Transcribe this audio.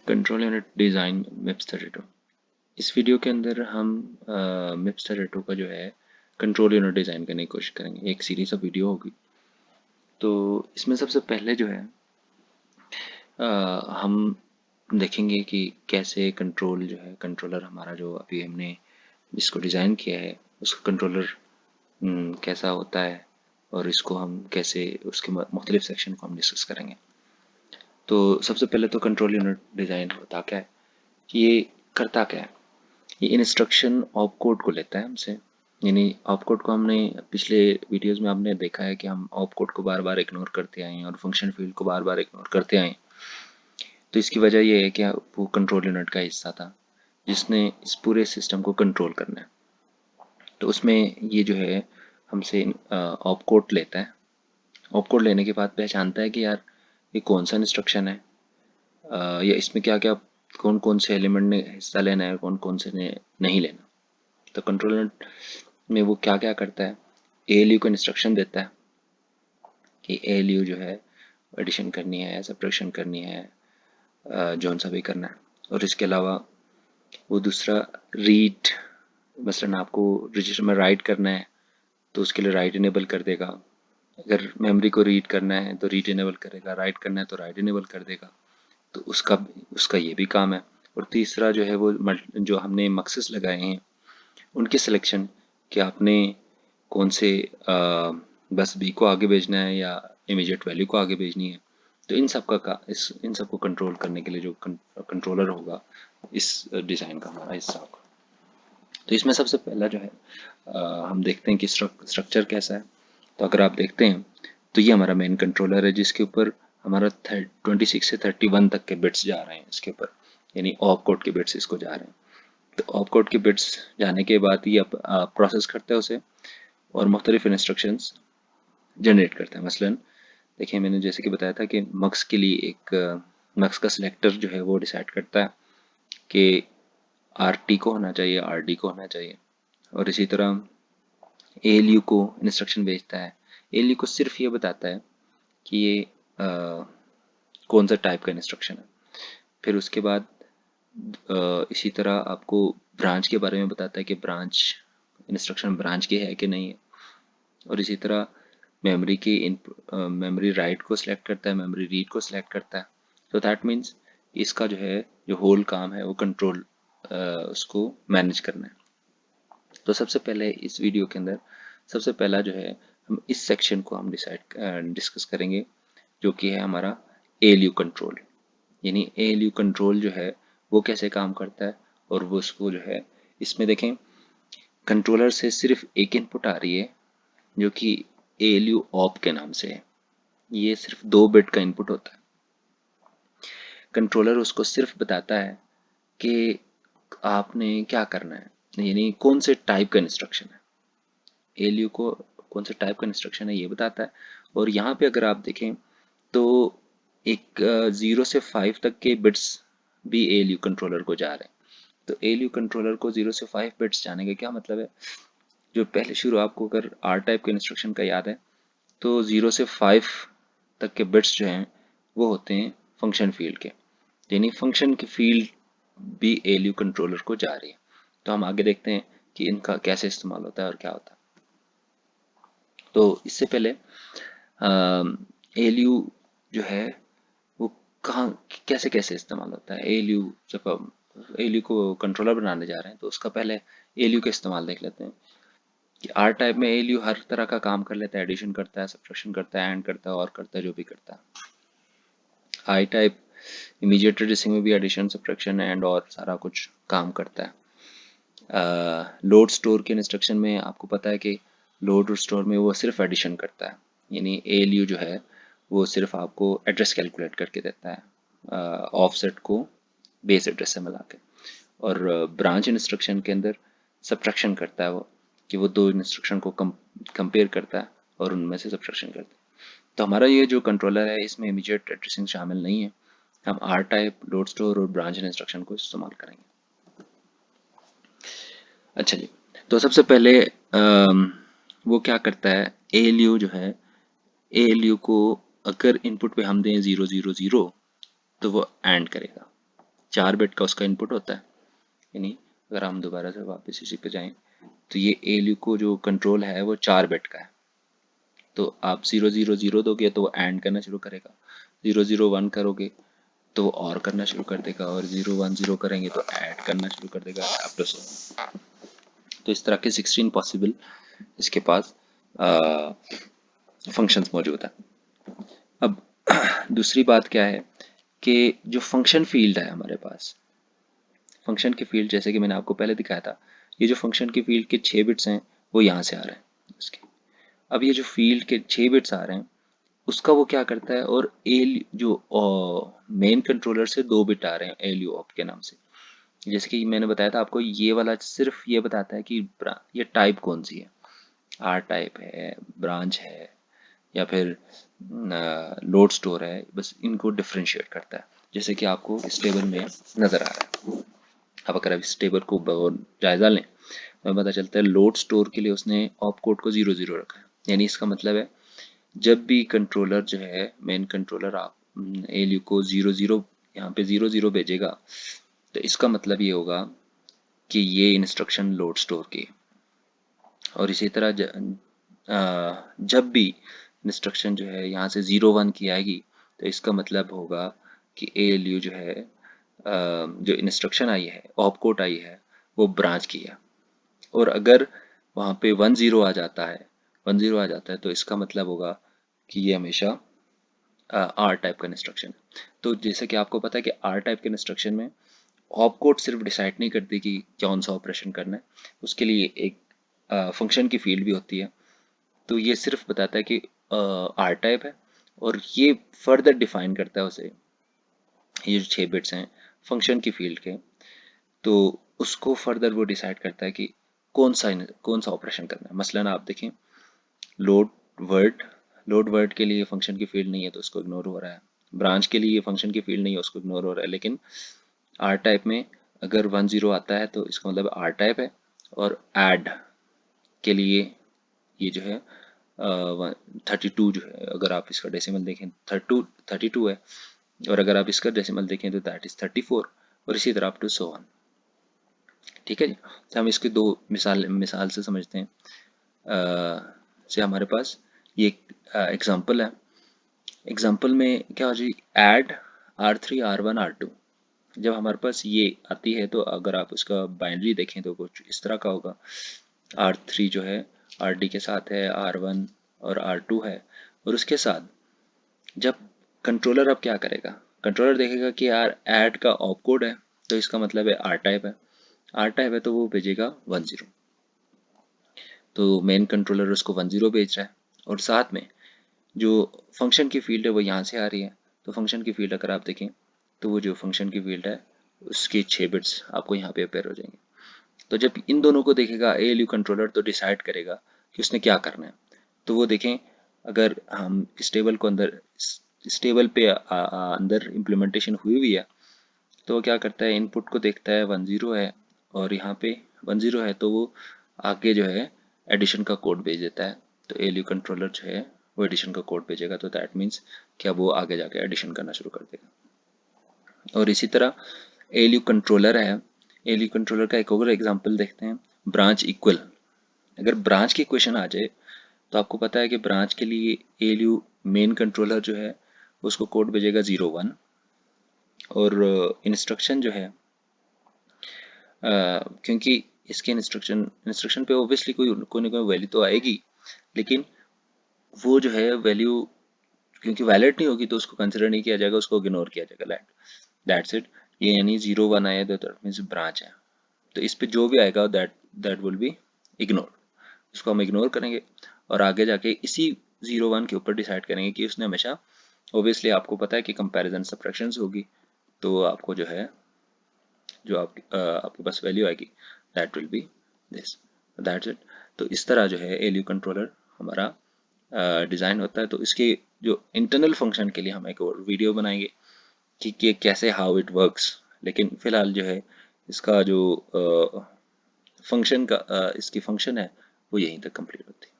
Control unit design मिप्स 32। इस video के अंदर हम मिप्स 32 का जो है कंट्रोल यूनिट डिज़ाइन करने की कोशिश करेंगे। एक सीरीज ऑफ वीडियो होगी। तो इसमें सबसे पहले जो है हम देखेंगे कि कैसे कंट्रोल जो है कंट्रोलर हमारा जो अभी हमने जिसको डिज़ाइन किया है उसका कंट्रोलर कैसा होता है और इसको हम कैसे उसके मुख्तलिफ सेक्शन को हम डिस्कस करेंगे। तो सबसे पहले तो कंट्रोल यूनिट डिज़ाइन होता क्या है, ये करता क्या है। ये इंस्ट्रक्शन ऑप कोड को लेता है हमसे, यानी ऑप कोड को हमने पिछले वीडियोस में आपने देखा है कि हम ऑप कोड को बार बार इग्नोर करते आए हैं और फंक्शन फील्ड को बार बार इग्नोर करते आए हैं। तो इसकी वजह ये है कि वो कंट्रोल यूनिट का हिस्सा था जिसने इस पूरे सिस्टम को कंट्रोल करना है। तो उसमें ये जो है हमसे ऑप कोड लेता है। ऑप कोड लेने के बाद पहचानता है कि यार ये कौन सा इंस्ट्रक्शन है, या इसमें क्या क्या कौन कौन से एलिमेंट ने हिस्सा लेना है, कौन कौन से ने नहीं लेना। तो कंट्रोल यूनिट में वो क्या क्या करता है, ALU को इंस्ट्रक्शन देता है कि ALU जो है एडिशन करनी है, सब्ट्रैक्शन करनी है, जौन सा भी करना है। और इसके अलावा वो दूसरा रीड, मसलन आपको रजिस्टर में राइट करना है तो उसके लिए राइट इनेबल कर देगा। अगर मेमोरी को रीड करना है तो रीड इनेबल करेगा, राइट करना है तो राइट इनेबल कर देगा। तो उसका उसका ये भी काम है। और तीसरा जो है वो जो हमने मक्सेस लगाए हैं उनकी सिलेक्शन, कि आपने कौन से बस बी को आगे भेजना है या इमीडिएट वैल्यू को आगे भेजनी है। तो इन सब का इन सब को कंट्रोल करने के लिए जो कंट्रोलर होगा इस डिज़ाइन का हमारा हिस्सा होगा। तो इसमें सबसे पहला जो है हम देखते हैं कि स्ट्रक्चर कैसा है। तो अगर आप देखते हैं तो ये हमारा मेन कंट्रोलर है जिसके ऊपर हमारा 26 से 31 तक के बिट्स जा रहे हैं इसके ऊपर, यानी ऑप कोड के बिट्स इसको जा रहे हैं। तो ऑप कोड के बिट्स जाने के बाद ये प्रोसेस करता है उसे और मुख्तलिफ इंस्ट्रक्शंस जनरेट करता है। मसलन देखिए मैंने जैसे कि बताया था कि मक्स के लिए एक मक्स का सिलेक्टर जो है वो डिसाइड करता है कि RT को होना चाहिए, RD को होना चाहिए। और इसी तरह ALU को इंस्ट्रक्शन भेजता है। ALU को सिर्फ ये बताता है कि ये कौन सा टाइप का इंस्ट्रक्शन है। फिर उसके बाद इसी तरह आपको ब्रांच के बारे में बताता है कि ब्रांच इंस्ट्रक्शन ब्रांच की है कि नहीं है। और इसी तरह मेमोरी की मेमोरी राइट को सिलेक्ट करता है, मेमोरी रीड को सिलेक्ट करता है। तो दैट मीन्स इसका जो है जो होल काम है वो कंट्रोल उसको मैनेज करना है। तो सबसे पहले इस वीडियो के अंदर सबसे पहला जो है हम इस सेक्शन को हम डिस्कस करेंगे जो कि है हमारा ALU कंट्रोल। यानी ALU कंट्रोल जो है वो कैसे काम करता है और वो उसको जो है इसमें देखें कंट्रोलर से सिर्फ एक इनपुट आ रही है जो कि ALU ऑप के नाम से है। ये सिर्फ 2 बिट का इनपुट होता है। कंट्रोलर उसको सिर्फ बताता है कि आपने क्या करना है, यानी कौन से टाइप का इंस्ट्रक्शन है। ALU को कौन से टाइप का इंस्ट्रक्शन है ये बताता है। और यहाँ पे अगर आप देखें तो एक 0 से 5 तक के बिट्स भी ALU कंट्रोलर को जा रहे हैं। तो ALU कंट्रोलर को 0 से 5 बिट्स जाने का क्या मतलब है, जो पहले शुरू आपको अगर R टाइप के इंस्ट्रक्शन का याद है तो 0 से 5 तक के बिट्स जो हैं वो होते हैं फंक्शन फील्ड के, यानी फंक्शन की फील्ड भी ALU कंट्रोलर को जा रही है। तो हम आगे देखते हैं कि इनका कैसे इस्तेमाल होता है और क्या होता है। तो इससे पहले ALU जो है वो कहाँ कैसे कैसे इस्तेमाल होता है। ALU जब हम ALU को कंट्रोलर बनाने जा रहे हैं तो उसका पहले ALU का इस्तेमाल देख लेते हैं कि R टाइप में ALU हर तरह का काम कर लेता है, एडिशन करता है, सब्ट्रैक्शन करता है, एंड करता है और करता है जो भी करता है। I टाइप इमीडिएट एड्रेसिंग में भी एडिशन, सब्ट्रैक्शन, एंड और सारा कुछ काम करता है। लोड स्टोर के इंस्ट्रक्शन में आपको पता है कि लोड और स्टोर में वो सिर्फ एडिशन करता है, यानी ALU जो है वो सिर्फ आपको एड्रेस कैलकुलेट करके देता है ऑफसेट को बेस एड्रेस से मिला के। और ब्रांच इंस्ट्रक्शन के अंदर सब्ट्रैक्शन करता है वो, कि वो 2 इंस्ट्रक्शन को कंपेयर करता है और उनमें से सब्ट्रैक्शन करता है। तो हमारा ये जो कंट्रोलर है इसमें इमीडिएट एड्रेसिंग शामिल नहीं है। हम R टाइप, लोड स्टोर और ब्रांच इंस्ट्रक्शन को इस्तेमाल करेंगे। अच्छा जी, तो सबसे पहले वो क्या करता है, ALU जो है ALU को अगर इनपुट पे हम दें 0 0 0 तो वो एंड करेगा। 4 बिट का उसका इनपुट होता है। यानी अगर हम दोबारा से वापस इसी पे जाएं तो ये ALU को जो कंट्रोल है वो 4 बिट का है। तो आप 0 0 0 दोगे तो वो एंड करना शुरू करेगा, 0 0 1 करोगे तो वो और करना शुरू कर देगा, और 0 1 0 करेंगे तो ऐड करना शुरू कर देगा आफ्टर सो। तो इस तरह के 16 पॉसिबल इसके पास फंक्शंस मौजूद है। अब दूसरी बात क्या है कि जो फंक्शन फील्ड है हमारे पास, फंक्शन के फील्ड जैसे कि मैंने आपको पहले दिखाया था, ये जो फंक्शन के फील्ड के 6 बिट्स हैं वो यहाँ से आ रहे हैं इसके। अब ये जो फील्ड के 6 बिट्स आ रहे हैं उसका वो क्या करता है, और एल जो मेन कंट्रोलर से 2 बिट आ रहे हैं एलयू ऑप के नाम से। जैसे कि मैंने बताया था आपको, ये वाला सिर्फ ये बताता है कि ये टाइप कौन सी है, आर टाइप है, ब्रांच है, या फिर लोड स्टोर है, बस इनको डिफ्रेंशिएट करता है, जैसे कि आपको इस टेबल में नज़र आ रहा है। अब अगर आप इस टेबल को जायजा लें तो पता चलता है लोड स्टोर के लिए उसने ऑप कोड को 0 0 रखा है। यानी इसका मतलब है जब भी कंट्रोलर जो है, मेन कंट्रोलर आप एलयू को 0 0 यहाँ पे 0 0 भेजेगा, तो इसका मतलब ये होगा कि ये इंस्ट्रक्शन लोड स्टोर की। और इसी तरह जब भी इंस्ट्रक्शन जो है यहाँ से 0 1 की आएगी तो इसका मतलब होगा कि एएलयू जो है जो इंस्ट्रक्शन आई है, ऑप कोड आई है, वो ब्रांच की है। और अगर वहाँ पे 1 0 आ जाता है, 1 0 आ जाता है तो इसका मतलब होगा कि ये हमेशा आर टाइप का इंस्ट्रक्शन है। तो जैसे कि आपको पता है कि आर टाइप के इंस्ट्रक्शन में ऑप कोड सिर्फ डिसाइड नहीं करती कि कौन सा ऑपरेशन करना है, उसके लिए एक फंक्शन की फील्ड भी होती है। तो ये सिर्फ बताता है कि आर टाइप है, और ये फर्दर डिफाइन करता है उसे, ये जो 6 बिट्स हैं फंक्शन की फील्ड के, तो उसको फर्दर वो डिसाइड करता है कि कौन सा ऑपरेशन करना है। मसलन आप देखें लोड वर्ड, लोड वर्ड के लिए फंक्शन की फील्ड नहीं है तो उसको इग्नोर हो रहा है, ब्रांच के लिए फंक्शन की फील्ड नहीं है उसको इग्नोर हो रहा है, लेकिन आर टाइप में अगर 1 0 आता है तो इसका मतलब आर टाइप है। और ऐड के लिए ये जो है 32 जो है, अगर आप इसका डेसिमल देखें 32 है, और अगर आप इसका डेसिमल देखें तो दैट इज 34, और इसी तरह अप टू सो ऑन। ठीक है जी। तो हम इसके दो मिसाल से समझते हैं। से हमारे पास ये एग्जांपल है। एग्जांपल में क्या हो जी, ऐड R3 R1 R2, जब हमारे पास ये आती है तो अगर आप उसका बाइनरी देखें तो कुछ इस तरह का होगा। R3 जो है RD के साथ है, R1 और R2 है, और उसके साथ जब कंट्रोलर अब क्या करेगा, कंट्रोलर देखेगा कि यार ऐड का ऑप कोड है तो इसका मतलब है आर टाइप है, आर टाइप है तो वो भेजेगा 1 0। तो मेन कंट्रोलर उसको 1 0 भेज रहा है, और साथ में जो फंक्शन की फील्ड है वो यहाँ से आ रही है। तो फंक्शन की फील्ड अगर आप देखें तो वो जो फंक्शन की फील्ड है उसके 6 बिट्स आपको यहाँ पे अपेयर हो जाएंगे। तो जब इन दोनों को देखेगा एएलयू कंट्रोलर तो डिसाइड करेगा कि उसने क्या करना है। तो वो देखें, अगर हम इस टेबल को अंदर इस टेबल पे अंदर इम्प्लीमेंटेशन हुई हुई है तो वो क्या करता है, इनपुट को देखता है 1 0 है, और यहाँ पे 1 0 है तो वो आगे जो है एडिशन का कोड भेज देता है। तो एएलयू कंट्रोलर जो है वो एडिशन का कोड भेजेगा, तो दैट मीन्स कि अब वो आगे जाके एडिशन करना शुरू कर देगा। और इसी तरह एएलयू कंट्रोलर है, एएलयू कंट्रोलर का एक और एग्जांपल देखते हैं, ब्रांच इक्वल। अगर ब्रांच की इक्वेशन आ जाए तो आपको पता है कि ब्रांच के लिए एएलयू मेन कंट्रोलर जो है उसको कोड भेजेगा 0 1, और इंस्ट्रक्शन जो है क्योंकि इसके इंस्ट्रक्शन पे ऑब्वियसली कोई ना कोई वैल्यू तो आएगी, लेकिन वो जो है वैल्यू क्योंकि वैलिड नहीं होगी तो उसको कंसिडर नहीं किया जाएगा, उसको इग्नोर किया जाएगा। That's it. ये यानी 0 1 आया तो दैट मीन्स ब्रांच है, तो इस पे जो भी आएगा that that will be ignore, उसको हम इग्नोर करेंगे, और आगे जाके इसी 0 1 के ऊपर डिसाइड करेंगे कि उसने हमेशा, ऑब्वियसली आपको पता है कि कंपैरिजन सब्ट्रैक्शंस होगी, तो आपको जो है जो आपके पास वैल्यू आएगी that will be this, that's it. तो इस तरह जो है एएलयू कंट्रोलर हमारा डिज़ाइन होता है। तो इसके जो इंटरनल फंक्शन के लिए हम एक और वीडियो बनाएंगे कि कैसे हाउ इट वर्क्स, लेकिन फिलहाल जो है इसका जो फंक्शन का इसकी फंक्शन है वो यहीं तक कंप्लीट होती है।